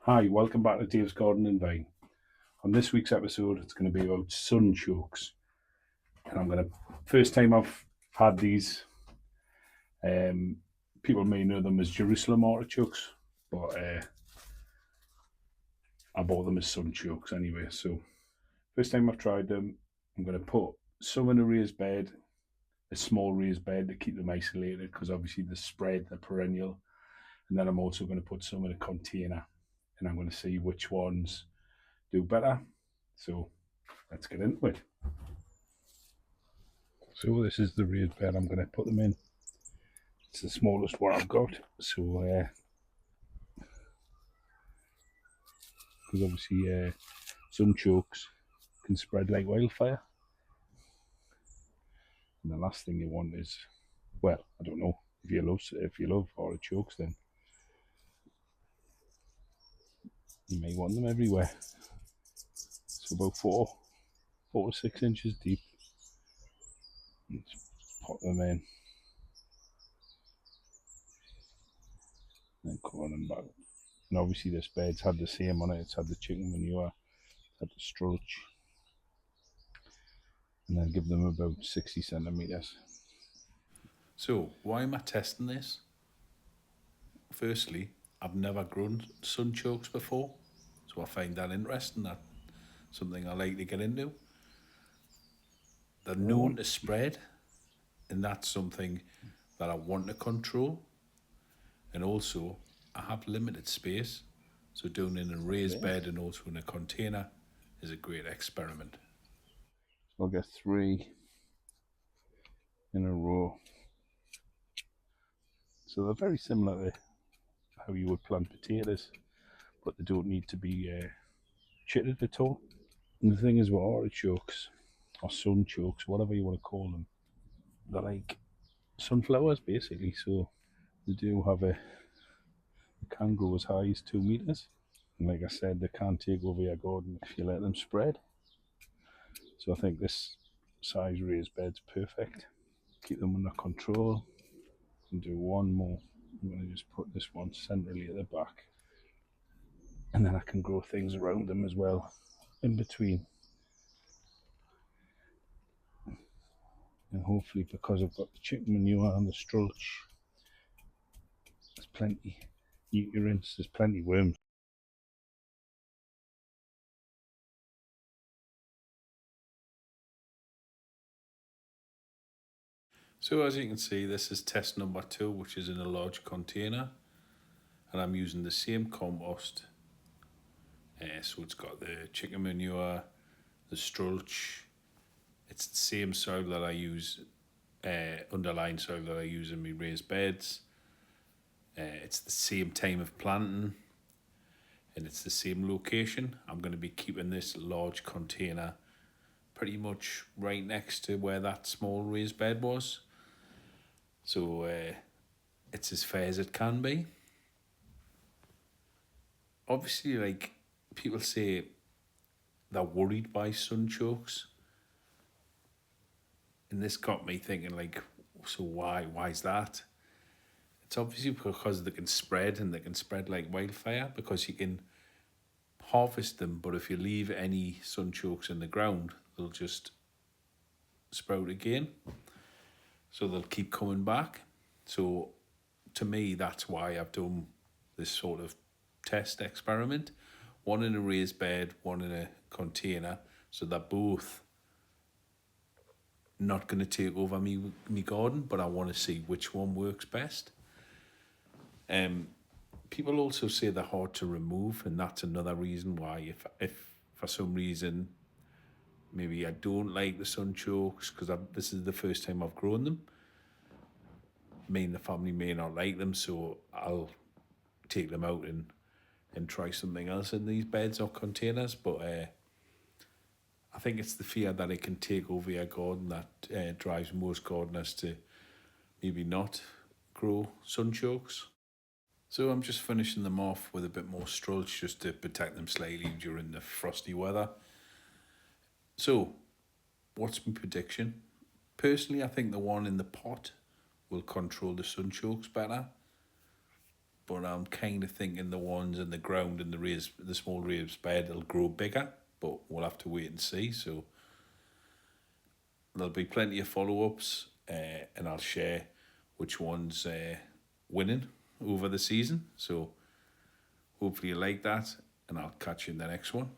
Hi, welcome back to Dave's Garden and Vine. On this week's episode, it's going to be about sunchokes. And first time I've had these, um, people may know them as Jerusalem artichokes, but I bought them as sunchokes anyway. So, first time I've tried them, I'm going to put some in a raised bed, a small raised bed to keep them isolated because obviously the spread, they're perennial. And then I'm also going to put some in a container and I'm going to see which ones do better. So, let's get into it. So this is the raised bed I'm going to put them in. It's the smallest one I've got. So because obviously some chokes can spread like wildfire. And the last thing you want is, well, I don't know, if you love artichokes, then you may want them everywhere. So about 4 to 6 inches deep. Let's pop them in. And then cover them back. And obviously this bed's had the same on it. It's had the chicken manure, it's had the strulch. And then give them about 60 centimetres. So, why am I testing this? Firstly, I've never grown sunchokes before, so I find that interesting. That's something I like to get into. They're known to spread, and that's something that I want to control. And also, I have limited space, so doing in a raised bed and also in a container is a great experiment. So I'll get 3 in a row. So they're very similar to how you would plant potatoes, but they don't need to be chitted at all. And the thing is with artichokes, or sunchokes, whatever you want to call them, they're like sunflowers basically. So they do have they can grow as high as 2 meters. And like I said, they can take over your garden if you let them spread. So I think this size raised bed's perfect. Keep them under control. And do one more. I'm going to just put this one centrally at the back. And then I can grow things around them as well in between. And hopefully, because I've got the chicken manure and the strulch, there's plenty nutrients, there's plenty worms. So, as you can see, this is test number 2, which is in a large container, and I'm using the same compost. So, it's got the chicken manure, the strulch. It's the same soil that I use, underlying soil that I use in my raised beds. It's the same time of planting, and it's the same location. I'm going to be keeping this large container pretty much right next to where that small raised bed was. So it's as fair as it can be. Obviously, like, people say they're worried by sunchokes, and this got me thinking, like, so why's that? It's obviously because they can spread, and they can spread like wildfire, because you can harvest them, but if you leave any sunchokes in the ground, they'll just sprout again. So they'll keep coming back. So to me, that's why I've done this sort of test experiment. One in a raised bed, one in a container. So they're both not going to take over me garden, but I want to see which one works best. People also say they're hard to remove, and that's another reason why, if for some reason maybe I don't like the sunchokes, because this is the first time I've grown them, me and the family may not like them, so I'll take them out and try something else in these beds or containers. But I think it's the fear that it can take over your garden that drives most gardeners to maybe not grow sunchokes. So I'm just finishing them off with a bit more strulch just to protect them slightly during the frosty weather. So, what's my prediction? Personally, I think the one in the pot will control the sunchokes better. but I'm kind of thinking the ones in the ground in the small raised bed will grow bigger, but we'll have to wait and see. So there'll be plenty of follow-ups, and I'll share which one's winning over the season. So hopefully you like that, and I'll catch you in the next one.